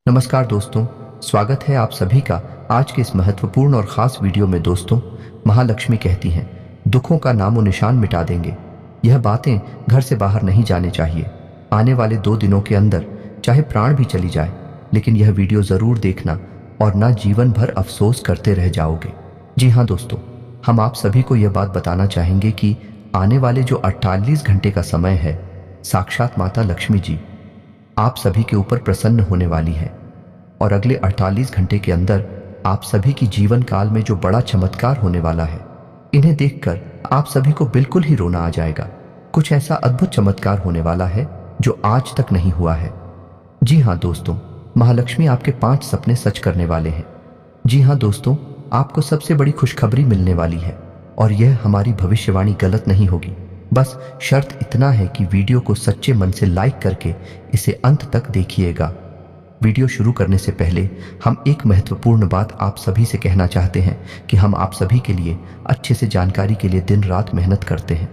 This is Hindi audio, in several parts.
नमस्कार दोस्तों, स्वागत है आप सभी का आज के इस महत्वपूर्ण और ख़ास वीडियो में। दोस्तों, महालक्ष्मी कहती हैं, दुखों का नामो निशान मिटा देंगे। यह बातें घर से बाहर नहीं जाने चाहिए। आने वाले 2 दिनों के अंदर चाहे प्राण भी चली जाए, लेकिन यह वीडियो ज़रूर देखना और ना जीवन भर अफसोस करते रह जाओगे। जी हाँ दोस्तों, हम आप सभी को यह बात बताना चाहेंगे कि आने वाले जो 48 घंटे का समय है, साक्षात माता लक्ष्मी जी आप सभी के ऊपर प्रसन्न होने वाली है और अगले 48 घंटे के अंदर आप सभी की जीवन काल में जो बड़ा चमत्कार होने वाला है, इन्हें देखकर आप सभी को बिल्कुल ही रोना आ जाएगा। कुछ ऐसा अद्भुत चमत्कार होने वाला है जो आज तक नहीं हुआ है। जी हाँ दोस्तों, महालक्ष्मी आपके 5 सपने सच करने वाले हैं। जी हाँ दोस्तों, आपको सबसे बड़ी खुशखबरी मिलने वाली है और यह हमारी भविष्यवाणी गलत नहीं होगी। बस शर्त इतना है कि वीडियो को सच्चे मन से लाइक करके इसे अंत तक देखिएगा। वीडियो शुरू करने से पहले हम एक महत्वपूर्ण बात आप सभी से कहना चाहते हैं कि हम आप सभी के लिए अच्छे से जानकारी के लिए दिन रात मेहनत करते हैं।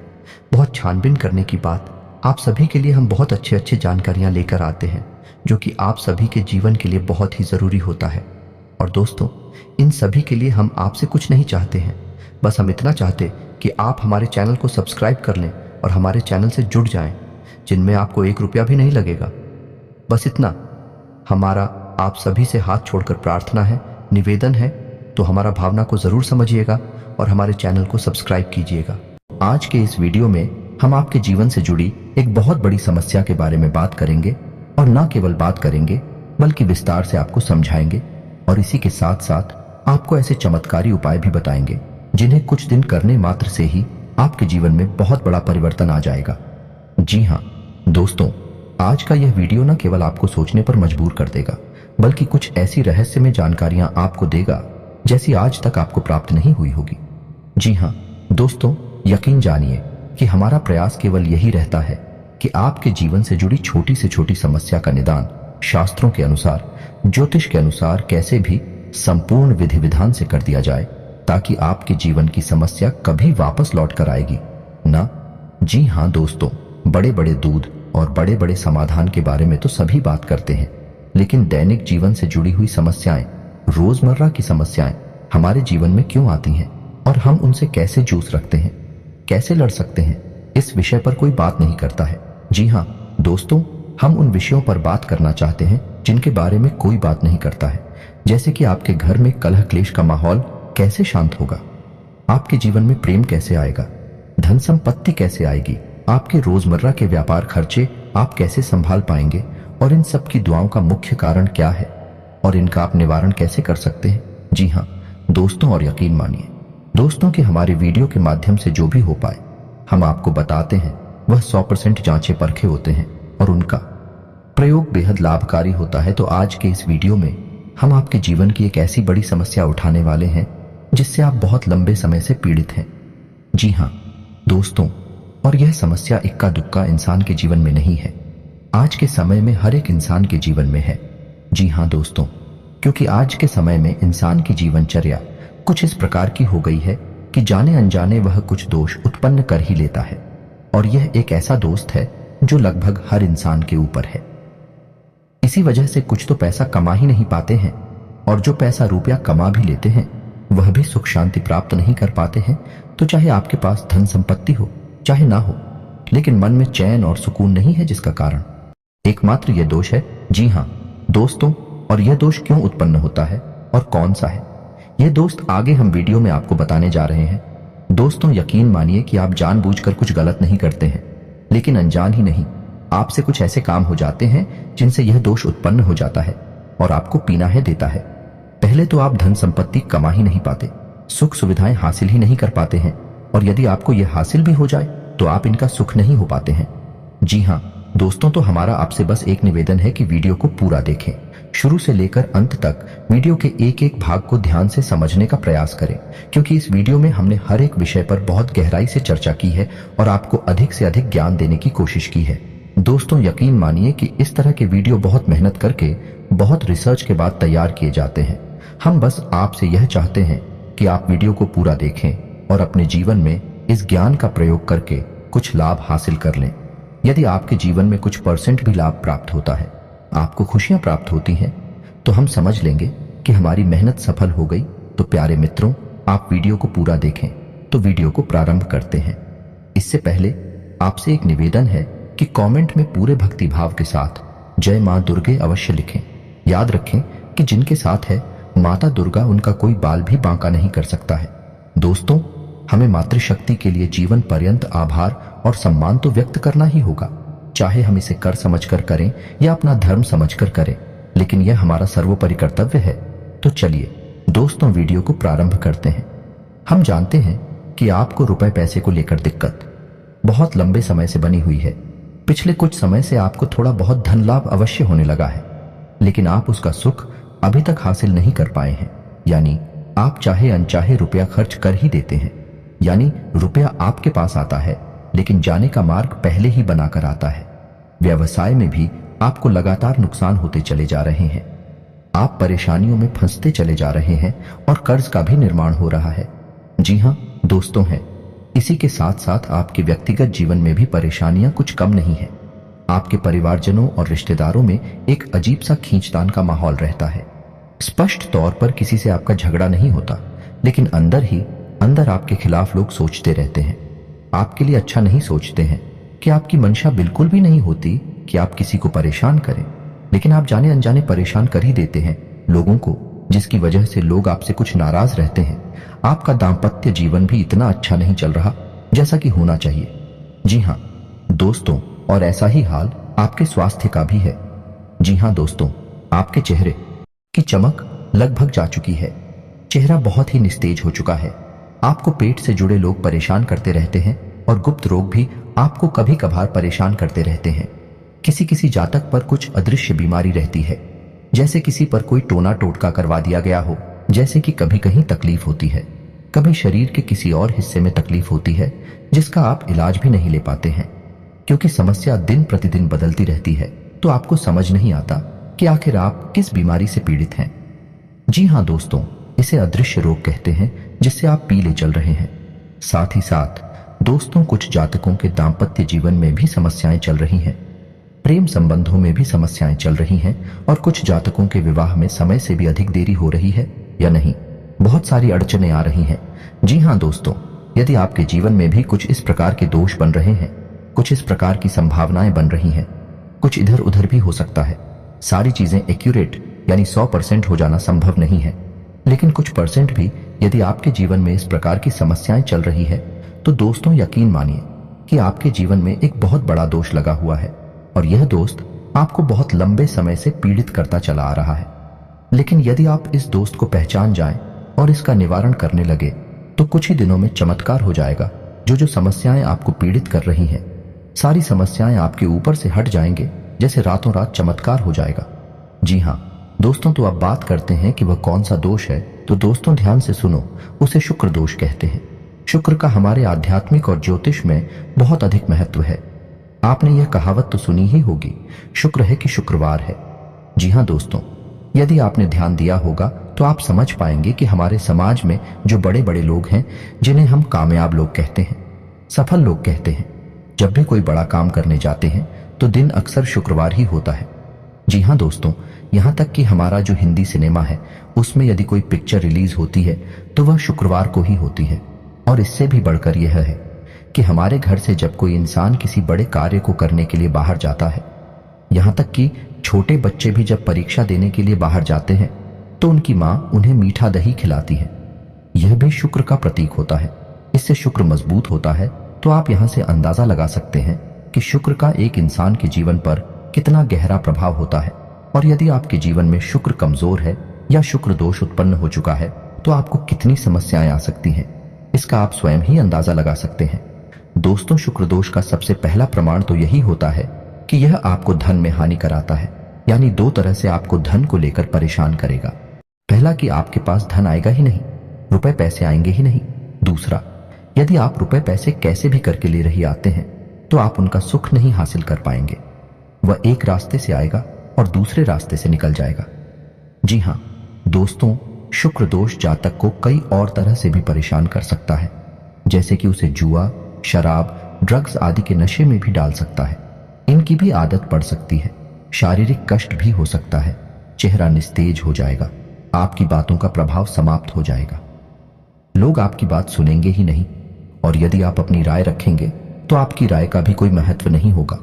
बहुत छानबीन करने की बात, आप सभी के लिए हम बहुत अच्छे जानकारियां लेकर आते हैं जो कि आप सभी के जीवन के लिए बहुत ही ज़रूरी होता है। और दोस्तों, इन सभी के लिए हम आपसे कुछ नहीं चाहते हैं, बस हम इतना चाहते कि आप हमारे चैनल को सब्सक्राइब कर लें और हमारे चैनल से जुड़ जाएं, जिनमें आपको 1 रुपया भी नहीं लगेगा। बस इतना हमारा आप सभी से हाथ छोड़कर प्रार्थना है, निवेदन है, तो हमारा भावना को ज़रूर समझिएगा और हमारे चैनल को सब्सक्राइब कीजिएगा। आज के इस वीडियो में हम आपके जीवन से जुड़ी एक बहुत बड़ी समस्या के बारे में बात करेंगे और न केवल बात करेंगे बल्कि विस्तार से आपको समझाएंगे और इसी के साथ साथ आपको ऐसे चमत्कारी उपाय भी बताएंगे जिन्हें कुछ दिन करने मात्र से ही आपके जीवन में बहुत बड़ा परिवर्तन आ जाएगा। जी हाँ दोस्तों, आज का यह वीडियो न केवल आपको सोचने पर मजबूर कर देगा बल्कि कुछ ऐसी रहस्यमय जानकारियां आपको देगा जैसी आज तक आपको प्राप्त नहीं हुई होगी। जी हाँ दोस्तों, यकीन जानिए कि हमारा प्रयास केवल यही रहता है कि आपके जीवन से जुड़ी छोटी से छोटी समस्या का निदान शास्त्रों के अनुसार, ज्योतिष के अनुसार कैसे भी संपूर्ण विधि विधान से कर दिया जाए ताकि आपके जीवन की समस्या कभी वापस लौट कर आएगी ना। जी हाँ दोस्तों, बड़े बड़े दूध और बड़े बड़े समाधान के बारे में तो सभी बात करते हैं, लेकिन दैनिक जीवन से जुड़ी हुई समस्याएं, रोजमर्रा की समस्याएं हमारे जीवन में क्यों आती हैं और हम उनसे कैसे जूझ रखते हैं, कैसे लड़ सकते हैं, इस विषय पर कोई बात नहीं करता है। जी हाँ दोस्तों, हम उन विषयों पर बात करना चाहते हैं जिनके बारे में कोई बात नहीं करता है, जैसे कि आपके घर में कलह क्लेश का माहौल कैसे शांत होगा, आपके जीवन में प्रेम कैसे आएगा, धन संपत्ति कैसे आएगी, आपके रोजमर्रा के व्यापार खर्चे आप कैसे संभाल पाएंगे और इन सब की दुआओं का मुख्य कारण क्या है और इनका आप निवारण कैसे कर सकते हैं। जी हाँ दोस्तों, और यकीन मानिए दोस्तों कि हमारे वीडियो के माध्यम से जो भी हो पाए हम आपको बताते हैं वह 100% जांचे परखे होते हैं और उनका प्रयोग बेहद लाभकारी होता है। तो आज के इस वीडियो में हम आपके जीवन की एक ऐसी बड़ी समस्या उठाने वाले हैं जिससे आप बहुत लंबे समय से पीड़ित हैं। जी हाँ दोस्तों, और यह समस्या इक्का दुक्का इंसान के जीवन में नहीं है, आज के समय में हर एक इंसान के जीवन में है। जी हाँ दोस्तों, क्योंकि आज के समय में इंसान की जीवनचर्या कुछ इस प्रकार की हो गई है कि जाने अनजाने वह कुछ दोष उत्पन्न कर ही लेता है और यह एक ऐसा दोस्त है जो लगभग हर इंसान के ऊपर है। इसी वजह से कुछ तो पैसा कमा ही नहीं पाते हैं और जो पैसा रुपया कमा भी लेते हैं वह भी सुख शांति प्राप्त नहीं कर पाते हैं। तो चाहे आपके पास धन संपत्ति हो चाहे ना हो, लेकिन मन में चैन और सुकून नहीं है, जिसका कारण एकमात्र यह दोष है। जी हाँ दोस्तों, और यह दोष क्यों उत्पन्न होता है और कौन सा है, यह दोस्त आगे हम वीडियो में आपको बताने जा रहे हैं। दोस्तों, यकीन मानिए कि आप जानबूझकर कुछ गलत नहीं करते हैं, लेकिन अनजान ही नहीं आपसे कुछ ऐसे काम हो जाते हैं जिनसे यह दोष उत्पन्न हो जाता है और आपको पीना है देता है। पहले तो आप धन संपत्ति कमा ही नहीं पाते, सुख सुविधाएं हासिल ही नहीं कर पाते हैं और यदि आपको यह हासिल भी हो जाए तो आप इनका सुख नहीं हो पाते हैं। जी हाँ दोस्तों, तो हमारा आपसे बस एक निवेदन है कि वीडियो को पूरा देखें, शुरू से लेकर अंत तक वीडियो के एक एक भाग को ध्यान से समझने का प्रयास करें, क्योंकि इस वीडियो में हमने हर एक विषय पर बहुत गहराई से चर्चा की है और आपको अधिक से अधिक ज्ञान देने की कोशिश की है। दोस्तों, यकीन मानिए कि इस तरह के वीडियो बहुत मेहनत करके, बहुत रिसर्च के बाद तैयार किए जाते हैं। हम बस आपसे यह चाहते हैं कि आप वीडियो को पूरा देखें और अपने जीवन में इस ज्ञान का प्रयोग करके कुछ लाभ हासिल कर लें। यदि आपके जीवन में कुछ % भी लाभ प्राप्त होता है, आपको खुशियां प्राप्त होती हैं, तो हम समझ लेंगे कि हमारी मेहनत सफल हो गई। तो प्यारे मित्रों, आप वीडियो को पूरा देखें। तो वीडियो को प्रारंभ करते हैं। इससे पहले आपसे एक निवेदन है कि कमेंट में पूरे भक्ति भाव के साथ जय मां दुर्गे अवश्य लिखें। याद रखें कि जिनके साथ है माता दुर्गा, उनका कोई बाल भी बांका नहीं कर सकता है। दोस्तों, हमें मातृशक्ति के लिए जीवन पर्यंत आभार और सम्मान तो व्यक्त करना ही होगा, चाहे हम इसे कर समझकर करें या अपना धर्म समझकर करें, लेकिन यह हमारा सर्वोपरि कर्तव्य है। तो चलिए दोस्तों, वीडियो को प्रारंभ करते हैं। हम जानते हैं कि आपको रुपए पैसे को लेकर दिक्कत बहुत लंबे समय से बनी हुई है। पिछले कुछ समय से आपको थोड़ा बहुत धन लाभ अवश्य होने लगा है, लेकिन आप उसका सुख अभी तक हासिल नहीं कर पाए हैं। यानी आप चाहे अनचाहे रुपया खर्च कर ही देते हैं। यानी रुपया आपके पास आता है, लेकिन जाने का मार्ग पहले ही बनाकर आता है। व्यवसाय में भी आपको लगातार नुकसान होते चले जा रहे हैं। आप परेशानियों में फंसते चले जा रहे हैं और कर्ज का भी निर्माण हो रहा है। जी हाँ दोस्तों, हैं। इसी के साथ साथ आपके व्यक्तिगत जीवन में भी परेशानियां कुछ कम नहीं है। आपके परिवारजनों और रिश्तेदारों में एक अजीब सा खींचतान का माहौल रहता है। स्पष्ट तौर पर किसी से आपका झगड़ा नहीं होता, लेकिन अंदर ही अंदर आपके खिलाफ लोग सोचते रहते हैं। आपके लिए अच्छा नहीं सोचते हैं कि आपकी मंशा बिल्कुल भी नहीं होती कि आप किसी को परेशान करें, लेकिन आप जाने अनजाने परेशान कर ही देते हैं लोगों को, जिसकी वजह से लोग आपसे कुछ नाराज रहते हैं। आपका दाम्पत्य जीवन भी इतना अच्छा नहीं चल रहा जैसा कि होना चाहिए। जी हाँ दोस्तों, और ऐसा ही हाल आपके स्वास्थ्य का भी है। जी हाँ दोस्तों, आपके चेहरे की चमक लगभग जा चुकी है। चेहरा बहुत ही निस्तेज हो चुका है। आपको पेट से जुड़े लोग परेशान करते रहते हैं और गुप्त रोग भी आपको कभी कभार परेशान करते रहते हैं। किसी किसी जातक पर कुछ अदृश्य बीमारी रहती है, जैसे किसी पर कोई टोना टोटका करवा दिया गया हो। जैसे कि कभी कहीं तकलीफ होती है, कभी शरीर के किसी और हिस्से में तकलीफ होती है, जिसका आप इलाज भी नहीं ले पाते हैं, क्योंकि समस्या दिन प्रतिदिन बदलती रहती है। तो आपको समझ नहीं आता कि आखिर आप किस बीमारी से पीड़ित हैं। जी हाँ दोस्तों, इसे अदृश्य रोग कहते हैं, जिससे आप पीले चल रहे हैं। साथ ही साथ दोस्तों, कुछ जातकों के दाम्पत्य जीवन में भी समस्याएं चल रही हैं। प्रेम संबंधों में भी समस्याएं चल रही हैं और कुछ जातकों के विवाह में समय से भी अधिक देरी हो रही है या नहीं, बहुत सारी अड़चनें आ रही हैं। जी हाँ दोस्तों, यदि आपके जीवन में भी कुछ इस प्रकार के दोष बन रहे हैं, कुछ इस प्रकार की संभावनाएं बन रही हैं, कुछ इधर उधर भी हो सकता है। सारी चीजें एक्यूरेट यानी 100% हो जाना संभव नहीं है, लेकिन कुछ परसेंट भी यदि आपके जीवन में इस प्रकार की समस्याएं चल रही है, तो दोस्तों यकीन मानिए कि आपके जीवन में एक बहुत बड़ा दोष लगा हुआ है और यह दोस्त आपको बहुत लंबे समय से पीड़ित करता चला आ रहा है। लेकिन यदि आप इस दोस्त को पहचान जाएं और इसका निवारण करने लगे, तो कुछ ही दिनों में चमत्कार हो जाएगा। जो समस्याएं आपको पीड़ित कर रही हैं, सारी समस्याएं आपके ऊपर से हट जाएंगे, जैसे रातों रात चमत्कार हो जाएगा। जी हाँ दोस्तों, तो अब बात करते हैं कि वह कौन सा दोष है। तो दोस्तों ध्यान से सुनो, उसे शुक्र दोष कहते हैं। शुक्र का हमारे आध्यात्मिक और ज्योतिष में बहुत अधिक महत्व है। आपने यह कहावत तो सुनी ही होगी, शुक्र है कि शुक्रवार है। जी हाँ दोस्तों, यदि आपने ध्यान दिया होगा तो आप समझ पाएंगे कि हमारे समाज में जो बड़े बड़े लोग हैं, जिन्हें हम कामयाब लोग कहते हैं, सफल लोग कहते हैं, जब भी कोई बड़ा काम करने जाते हैं तो दिन अक्सर शुक्रवार ही होता है। जी हाँ दोस्तों, यहाँ तक कि हमारा जो हिंदी सिनेमा है, उसमें यदि कोई पिक्चर रिलीज होती है तो वह शुक्रवार को ही होती है। और इससे भी बढ़कर यह है कि हमारे घर से जब कोई इंसान किसी बड़े कार्य को करने के लिए बाहर जाता है, यहाँ तक कि छोटे बच्चे भी जब परीक्षा देने के लिए बाहर जाते हैं, तो उनकी माँ उन्हें मीठा दही खिलाती है। यह भी शुक्र का प्रतीक होता है। इससे शुक्र मजबूत होता है। तो आप यहाँ से अंदाजा लगा सकते हैं कि शुक्र का एक इंसान के जीवन पर कितना गहरा प्रभाव होता है। और यदि आपके जीवन में शुक्र कमजोर है या शुक्र दोष उत्पन्न हो चुका है, तो आपको कितनी समस्याएं आ सकती हैं, इसका आप स्वयं ही अंदाजा लगा सकते हैं। दोस्तों, शुक्र दोष का सबसे पहला प्रमाण तो यही होता है कि यह आपको धन में हानि कराता है। यानी दो तरह से आपको धन को लेकर परेशान करेगा। पहला कि आपके पास धन आएगा ही नहीं, रुपए पैसे आएंगे ही नहीं। दूसरा, यदि आप रुपए पैसे कैसे भी करके ले रही आते हैं, तो आप उनका सुख नहीं हासिल कर पाएंगे। वह एक रास्ते से आएगा और दूसरे रास्ते से निकल जाएगा। जी हाँ दोस्तों, शुक्र दोष जातक को कई और तरह से भी परेशान कर सकता है, जैसे कि उसे जुआ, शराब, ड्रग्स आदि के नशे में भी डाल सकता है। इनकी भी आदत पड़ सकती है। शारीरिक कष्ट भी हो सकता है। चेहरा निस्तेज हो जाएगा, आपकी बातों का प्रभाव समाप्त हो जाएगा। लोग आपकी बात सुनेंगे ही नहीं, और यदि आप अपनी राय रखेंगे तो आपकी राय का भी कोई महत्व नहीं होगा।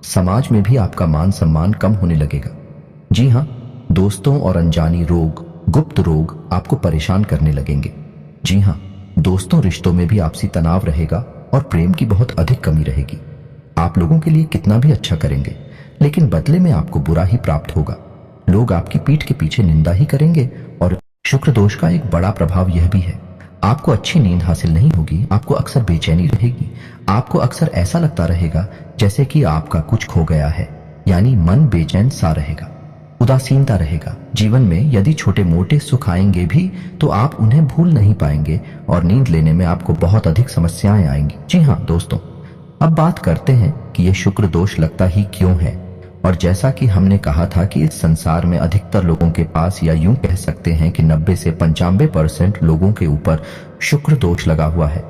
समाज में भी आपका मान सम्मान कम होने लगेगा। जी हाँ, दोस्तों और अनजानी रोग, गुप्त रोग आपको परेशान करने लगेंगे। जी हाँ, दोस्तों रिश्तों में भी आपसी तनाव रहेगा और प्रेम की बहुत अधिक कमी रहेगी। आप लोगों के लिए कितना भी अच्छा करेंगे, लेकिन बदले में आपको बुरा ही प्राप्त होगा। लोग आपकी पीठ के पीछे निंदा ही करेंगे। और शुक्र दोष का एक बड़ा प्रभाव यह भी है, आपको अच्छी नींद हासिल नहीं होगी, आपको अक्सर बेचैनी रहेगी, आपको अक्सर ऐसा लगता रहेगा जैसे कि आपका कुछ खो गया है, यानी मन बेचैन सा रहेगा, उदासीनता रहेगा। जीवन में यदि छोटे मोटे सुख आएंगे भी तो आप उन्हें भूल नहीं पाएंगे और नींद लेने में आपको बहुत अधिक समस्याएं आएंगी। जी हाँ दोस्तों, अब बात करते हैं कि यह शुक्र दोष लगता ही क्यों है। और जैसा कि हमने कहा था कि इस संसार में अधिकतर लोगों के पास, या यूं कह सकते हैं कि 90 से 95% लोगों के ऊपर शुक्र दोष लगा हुआ है।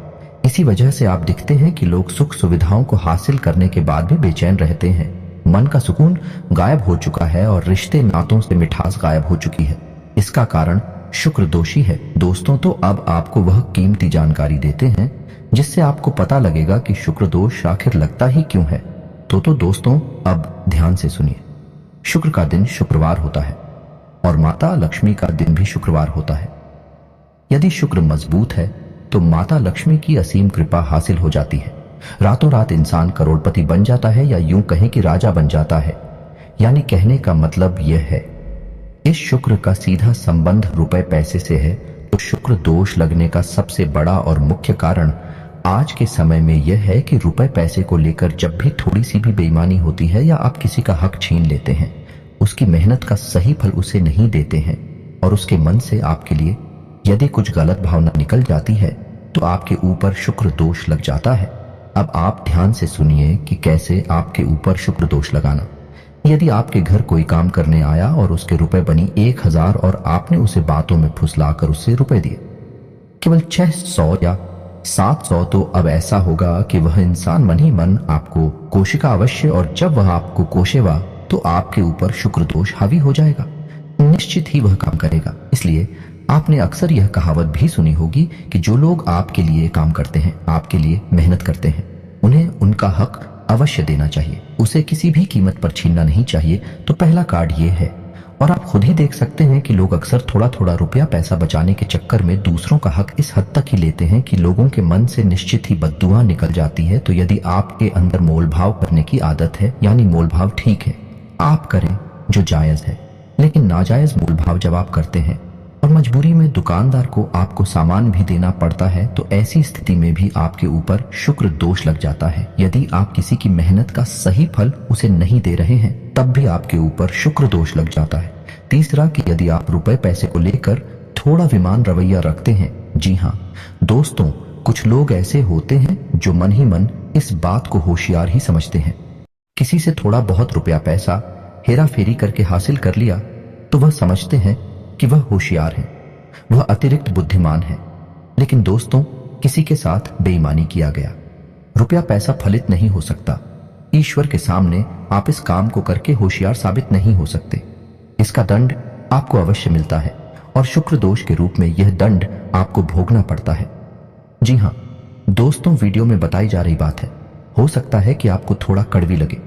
इसी वजह से आप दिखते हैं कि लोग सुख सुविधाओं को हासिल करने के बाद भी बेचैन रहते हैं। मन का सुकून गायब हो चुका है और रिश्ते नातों से मिठास गायब हो चुकी है। इसका कारण शुक्र दोषी है। दोस्तों, तो अब आपको वह कीमती जानकारी देते हैं जिससे आपको पता लगेगा कि शुक्र दोष आखिर लगता ही क्यों है। तो दोस्तों, अब ध्यान से सुनिए। शुक्र का दिन शुक्रवार होता है और माता लक्ष्मी का दिन भी शुक्रवार होता है। यदि शुक्र मजबूत है तो माता लक्ष्मी की असीम कृपा हासिल हो जाती है। रातों रात इंसान करोड़पति बन जाता है, या यूं कहें कि राजा बन जाता है। यानी कहने का मतलब यह है, इस शुक्र का सीधा संबंध रुपए पैसे से है। तो शुक्र दोष लगने का सबसे बड़ा और मुख्य कारण आज के समय में यह है कि रुपए पैसे को लेकर जब भी थोड़ी सी भी बेईमानी होती है या आप किसी का हक छीन लेते हैं, उसकी मेहनत का सही फल उसे नहीं देते हैं और उसके मन से आपके लिए यदि कुछ गलत भावना निकल जाती है तो आपके ऊपर शुक्र दोष लग जाता है। अब आप ध्यान से सुनिए कि कैसे आपके ऊपर शुक्र दोष लगाना। यदि आपके घर कोई काम करने आया और उसके रुपए बनी 1000 और आपने उसे बातों में फुसलाकर उससे रुपए दिए केवल 600 या 700, तो अब ऐसा होगा कि वह इंसान मन ही मन आपको कोशिका अवश्य, और जब वह आपको कोशेगा तो आपके ऊपर शुक्र दोष हावी हो जाएगा। निश्चित ही वह काम करेगा। इसलिए आपने अक्सर यह कहावत भी सुनी होगी कि जो लोग आपके लिए काम करते हैं, आपके लिए मेहनत करते हैं, उन्हें उनका हक अवश्य देना चाहिए, उसे किसी भी कीमत पर छीनना नहीं चाहिए। तो पहला कार्ड ये है। और आप खुद ही देख सकते हैं कि लोग अक्सर थोड़ा थोड़ा रुपया पैसा बचाने के चक्कर में दूसरों का हक इस हद तक ही लेते हैं कि लोगों के मन से निश्चित ही बद्दुआ निकल जाती है। तो यदि आपके अंदर मोलभाव करने की आदत है, यानी मोलभाव ठीक है, आप करें जो जायज है, लेकिन नाजायज मोलभाव जब आप करते हैं और मजबूरी में दुकानदार को आपको सामान भी देना पड़ता है, तो ऐसी स्थिति में भी आपके ऊपर शुक्र दोष लग जाता है। यदि आप किसी की मेहनत का सही फल उसे नहीं दे रहे हैं, तब भी आपके ऊपर शुक्र दोष लग जाता है। तीसरा, कि यदि आप रुपए पैसे को लेकर थोड़ा विमान रवैया रखते हैं। जी हाँ दोस्तों, कुछ लोग ऐसे होते हैं जो मन ही मन इस बात को होशियार ही समझते हैं। किसी से थोड़ा बहुत रुपया पैसा हेरा फेरी करके हासिल कर लिया तो वह समझते हैं कि वह होशियार है, वह अतिरिक्त बुद्धिमान है। लेकिन दोस्तों, किसी के साथ बेईमानी किया गया रुपया पैसा फलित नहीं हो सकता। ईश्वर के सामने आप इस काम को करके होशियार साबित नहीं हो सकते। इसका दंड आपको अवश्य मिलता है और शुक्र दोष के रूप में यह दंड आपको भोगना पड़ता है। जी हाँ दोस्तों, वीडियो में बताई जा रही बात है। हो सकता है कि आपको थोड़ा कड़वी लगे,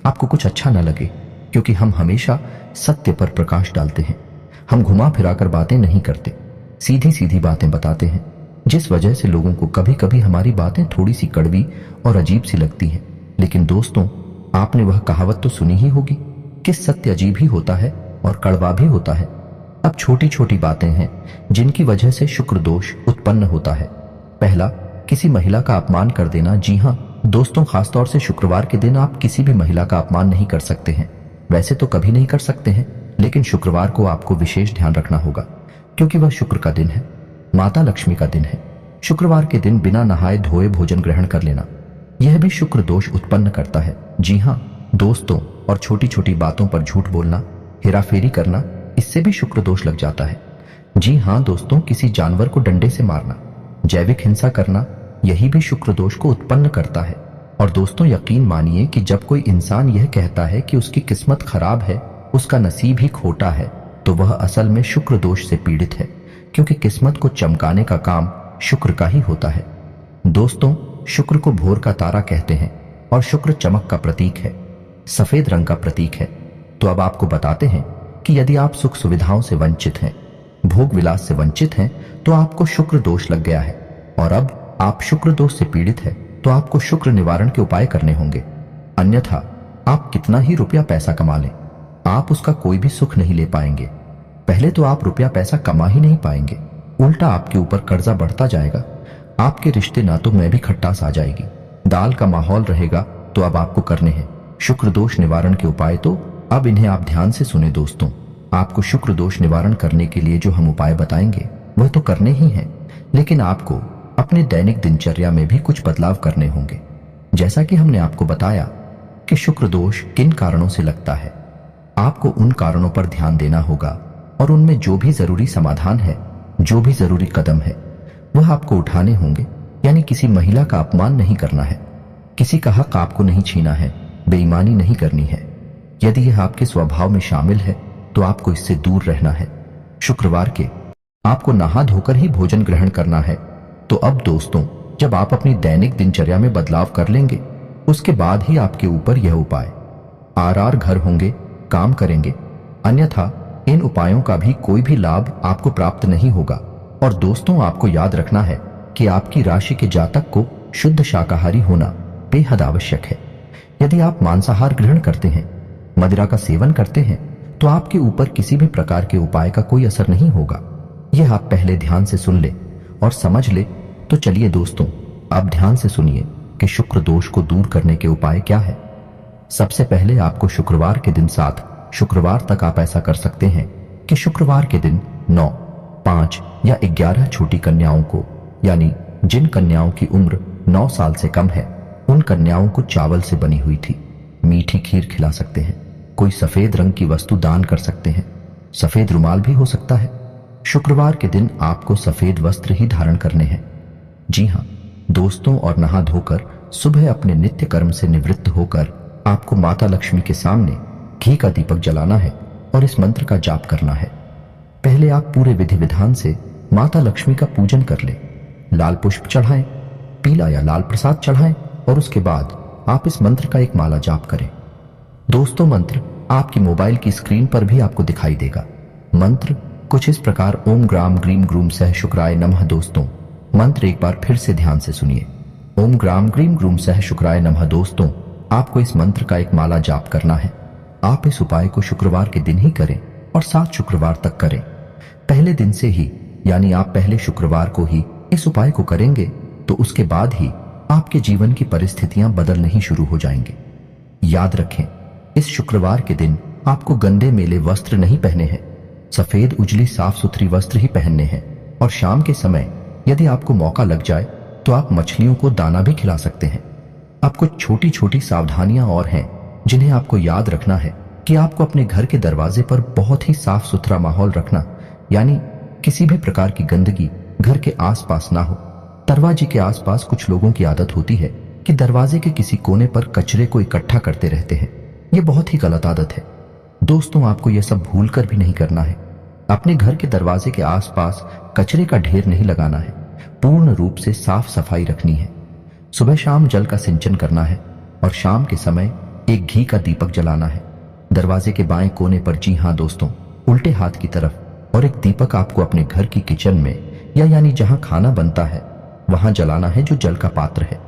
आपको कुछ अच्छा न लगे, क्योंकि हम हमेशा सत्य पर प्रकाश डालते हैं। हम घुमा फिराकर बातें नहीं करते, सीधी सीधी बातें बताते हैं, जिस वजह से लोगों को कभी कभी हमारी बातें थोड़ी सी कड़वी और अजीब सी लगती हैं। लेकिन दोस्तों, आपने वह कहावत तो सुनी ही होगी कि सत्य अजीब ही होता है और कड़वा भी होता है। अब छोटी छोटी बातें हैं जिनकी वजह से शुक्र दोष उत्पन्न होता है। पहला, किसी महिला का अपमान कर देना। जी हाँ दोस्तों, खासतौर से शुक्रवार के दिन आप किसी भी महिला का अपमान नहीं कर सकते हैं। वैसे तो कभी नहीं कर सकते हैं, लेकिन शुक्रवार को आपको विशेष ध्यान रखना होगा, क्योंकि वह शुक्र का दिन है, माता लक्ष्मी का दिन है। शुक्रवार के दिन बिना नहाए धोए भोजन ग्रहण कर लेना, यह भी शुक्र दोष उत्पन्न करता है। जी हाँ दोस्तों, और छोटी छोटी बातों पर झूठ बोलना, हेराफेरी करना, इससे भी शुक्र दोष लग जाता है। जी हाँ दोस्तों, किसी जानवर को डंडे से मारना, जैविक हिंसा करना, यही भी शुक्र दोष को उत्पन्न करता है। और दोस्तों, यकीन मानिए कि जब कोई इंसान यह कहता है कि उसकी किस्मत खराब है, उसका नसीब ही खोटा है तो वह असल में शुक्र दोष से पीड़ित है, क्योंकि किस्मत को चमकाने का काम शुक्र का ही होता है। दोस्तों, शुक्र को भोर का तारा कहते हैं और शुक्र चमक का प्रतीक है, सफेद रंग का प्रतीक है। तो अब आपको बताते हैं कि यदि आप सुख सुविधाओं से वंचित हैं, भोग विलास से वंचित हैं, तो आपको शुक्र दोष लग गया है। और अब आप शुक्र दोष से पीड़ित है तो आपको शुक्र निवारण के उपाय करने होंगे। अन्यथा आप कितना ही रुपया पैसा कमा लें, आप उसका कोई भी सुख नहीं ले पाएंगे। पहले तो आप रुपया पैसा कमा ही नहीं पाएंगे, उल्टा आपके ऊपर कर्जा बढ़ता जाएगा। आपके रिश्ते नातों में भी खट्टास आ जाएगी, दाल का माहौल रहेगा। तो अब आपको करने हैं शुक्र दोष निवारण के उपाय। तो अब इन्हें आप ध्यान से सुने दोस्तों। आपको शुक्र दोष निवारण करने के लिए जो हम उपाय बताएंगे वह तो करने ही हैं, लेकिन आपको अपने दैनिक दिनचर्या में भी कुछ बदलाव करने होंगे। जैसा कि हमने आपको बताया कि शुक्र दोष किन कारणों से लगता है, आपको उन कारणों पर ध्यान देना होगा और उनमें जो भी जरूरी समाधान है, जो भी जरूरी कदम है, वह आपको उठाने होंगे। यानी किसी महिला का अपमान नहीं करना है, किसी का हक आपको नहीं छीना है, बेईमानी नहीं करनी है। यदि यह आपके स्वभाव में शामिल है तो आपको इससे दूर रहना है। शुक्रवार के आपको नहा धोकर ही भोजन ग्रहण करना है। तो अब दोस्तों, जब आप अपनी दैनिक दिनचर्या में बदलाव कर लेंगे, उसके बाद ही आपके ऊपर यह उपाय आर घर होंगे, काम करेंगे। अन्यथा इन उपायों का भी कोई भी लाभ आपको प्राप्त नहीं होगा। और दोस्तों, आपको याद रखना है कि आपकी राशि के जातक को शुद्ध शाकाहारी होना बेहद आवश्यक है। यदि आप मांसाहार ग्रहण करते हैं, मदिरा का सेवन करते हैं, तो आपके ऊपर किसी भी प्रकार के उपाय का कोई असर नहीं होगा। यह आप पहले ध्यान से सुन ले और समझ ले। तो चलिए दोस्तों, आप ध्यान से सुनिए कि शुक्र दोष को दूर करने के उपाय क्या है। सबसे पहले आपको शुक्रवार के दिन 7 शुक्रवार तक आप ऐसा कर सकते हैं कि शुक्रवार के दिन 9, 5 या 11 छोटी कन्याओं को, यानी जिन कन्याओं की उम्र 9 साल से कम है, उन कन्याओं को चावल से बनी हुई थी मीठी खीर खिला सकते हैं। कोई सफेद रंग की वस्तु दान कर सकते हैं, सफेद रुमाल भी हो सकता है। शुक्रवार के दिन आपको सफेद वस्त्र ही धारण करने हैं। जी हाँ दोस्तों, और नहा धोकर सुबह अपने नित्य कर्म से निवृत्त होकर आपको माता लक्ष्मी के सामने घी का दीपक जलाना है और इस मंत्र का जाप करना है। पहले आप पूरे विधि विधान से माता लक्ष्मी का पूजन कर ले, लाल पुष्प चढ़ाएं, पीला या लाल प्रसाद चढ़ाएं और उसके बाद आप इस मंत्र का एक माला जाप करें। दोस्तों, मंत्र आपकी मोबाइल की स्क्रीन पर भी आपको दिखाई देगा। मंत्र कुछ इस प्रकार ओम ग्राम ग्रीम ग्रूम सह शुक्राय नमः। दोस्तों, मंत्र एक बार फिर से ध्यान से सुनिए। ओम ग्राम ग्रीम ग्रूम सह शुक्राय नमः। दोस्तों, आपको इस मंत्र का एक माला जाप करना है। आप इस उपाय को शुक्रवार के दिन ही करें और 7 शुक्रवार तक करें। पहले दिन से ही, यानी आप पहले शुक्रवार को ही इस उपाय को करेंगे तो उसके बाद ही आपके जीवन की परिस्थितियां बदलने ही शुरू हो जाएंगे। याद रखें, इस शुक्रवार के दिन आपको गंदे मेले वस्त्र नहीं पहने हैं, सफेद उजली साफ सुथरी वस्त्र ही पहनने हैं। और शाम के समय यदि आपको मौका लग जाए तो आप मछलियों को दाना भी खिला सकते हैं। अब कुछ छोटी छोटी सावधानियां और हैं जिन्हें आपको याद रखना है कि आपको अपने घर के दरवाजे पर बहुत ही साफ सुथरा माहौल रखना, यानी किसी भी प्रकार की गंदगी घर के आसपास ना हो। दरवाजे के आसपास कुछ लोगों की आदत होती है कि दरवाजे के किसी कोने पर कचरे को इकट्ठा करते रहते हैं। यह बहुत ही गलत आदत है। दोस्तों, आपको यह सब भूल कर भी नहीं करना है। अपने घर के दरवाजे के आसपास कचरे का ढेर नहीं लगाना है, पूर्ण रूप से साफ सफाई रखनी है। सुबह शाम जल का सिंचन करना है और शाम के समय एक घी का दीपक जलाना है दरवाजे के बाएं कोने पर। जी हाँ दोस्तों, उल्टे हाथ की तरफ। और एक दीपक आपको अपने घर की किचन में, या यानी जहां खाना बनता है वहां जलाना है, जो जल का पात्र है।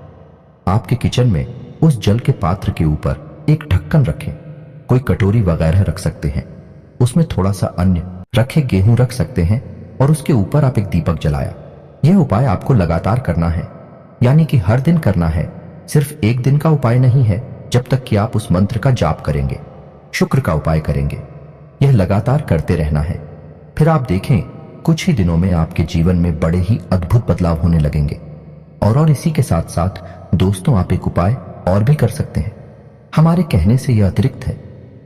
आपके किचन में उस जल के पात्र के ऊपर एक ढक्कन रखें। कोई कटोरी वगैरह रख सकते हैं, उसमें थोड़ा सा अन्न रखे, गेहूं रख सकते हैं और उसके ऊपर आप एक दीपक जलाया। यह उपाय आपको लगातार करना है, यानी कि हर दिन करना है। सिर्फ एक दिन का उपाय नहीं है, जब तक कि आप उस मंत्र का जाप करेंगे, शुक्र का उपाय करेंगे। यह लगातार करते रहना है। फिर आप देखें, कुछ ही दिनों में आपके जीवन में बड़े ही अद्भुत बदलाव होने लगेंगे। और इसी के साथ साथ दोस्तों, आप एक उपाय और भी कर सकते हैं। हमारे कहने से यह अतिरिक्त है,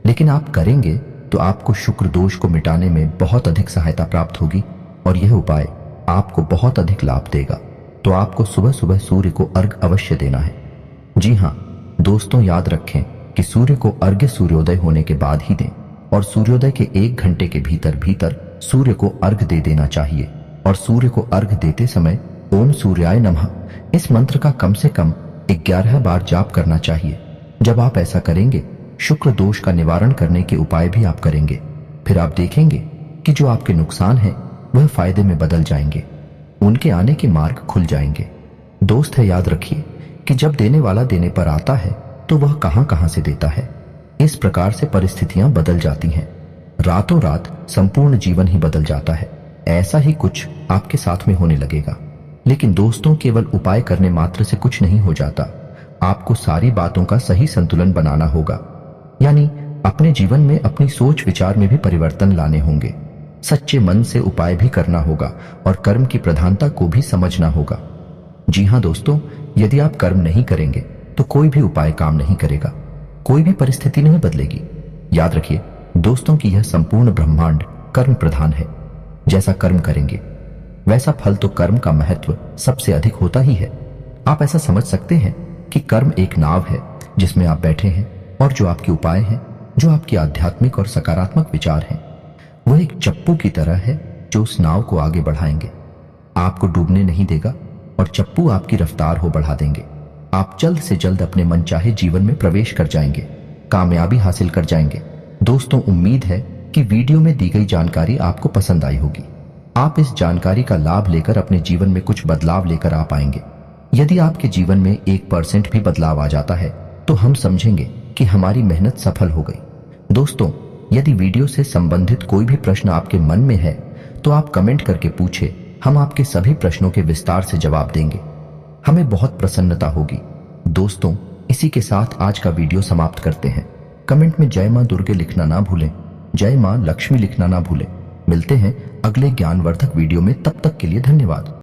लेकिन आप करेंगे तो आपको शुक्र दोष को मिटाने में बहुत अधिक सहायता प्राप्त होगी और यह उपाय आपको बहुत अधिक लाभ देगा। तो आपको सुबह सुबह सूर्य को अर्घ्य अवश्य देना है। जी हाँ दोस्तों, याद रखें कि सूर्य को अर्घ्य सूर्योदय होने के बाद ही दें। और सूर्योदय के 1 घंटे के भीतर भीतर सूर्य को अर्घ दे देना चाहिए। और सूर्य को अर्घ देते समय ओम सूर्याय नमः इस मंत्र का कम से कम 11 बार जाप करना चाहिए। जब आप ऐसा करेंगे, शुक्र दोष का निवारण करने के उपाय भी आप करेंगे, फिर आप देखेंगे कि जो आपके नुकसान हैं वह फायदे में बदल जाएंगे, उनके आने के मार्ग खुल जाएंगे। दोस्त है, याद रखिए कि जब देने वाला देने पर आता है तो वह कहां कहां से देता है। इस प्रकार से परिस्थितियां बदल जाती हैं, रातों रात संपूर्ण जीवन ही बदल जाता है। ऐसा ही कुछ आपके साथ में होने लगेगा। लेकिन दोस्तों, केवल उपाय करने मात्र से कुछ नहीं हो जाता। आपको सारी बातों का सही संतुलन बनाना होगा, यानी अपने जीवन में अपनी सोच विचार में भी परिवर्तन लाने होंगे। सच्चे मन से उपाय भी करना होगा और कर्म की प्रधानता को भी समझना होगा। जी हां दोस्तों, यदि आप कर्म नहीं करेंगे तो कोई भी उपाय काम नहीं करेगा, कोई भी परिस्थिति नहीं बदलेगी। याद रखिए दोस्तों कि यह संपूर्ण ब्रह्मांड कर्म प्रधान है। जैसा कर्म करेंगे वैसा फल, तो कर्म का महत्व सबसे अधिक होता ही है। आप ऐसा समझ सकते हैं कि कर्म एक नाव है जिसमें आप बैठे हैं, और जो आपके उपाय हैं, जो आपके आध्यात्मिक और सकारात्मक विचार हैं, वह एक चप्पू की तरह है जो उस नाव को आगे बढ़ाएंगे, आपको डूबने नहीं देगा, और चप्पू आपकी रफ्तार हो बढ़ा देंगे। आप जल्द से जल्द अपने मनचाहे जीवन में प्रवेश कर जाएंगे, कामयाबी हासिल कर जाएंगे। दोस्तों, उम्मीद है कि वीडियो में दी गई जानकारी आपको पसंद आई होगी। आप इस जानकारी का लाभ लेकर अपने जीवन में कुछ बदलाव लेकर आ पाएंगे। यदि आपके जीवन में 1% भी बदलाव आ जाता है तो हम समझेंगे कि हमारी मेहनत सफल हो गई। दोस्तों, यदि वीडियो से संबंधित कोई भी प्रश्न आपके मन में है तो आप कमेंट करके पूछे, हम आपके सभी प्रश्नों के विस्तार से जवाब देंगे। हमें बहुत प्रसन्नता होगी। दोस्तों, इसी के साथ आज का वीडियो समाप्त करते हैं। कमेंट में जय मां दुर्गे लिखना ना भूलें, जय मां लक्ष्मी लिखना ना भूलें। मिलते हैं अगले ज्ञानवर्धक वीडियो में, तब तक के लिए धन्यवाद।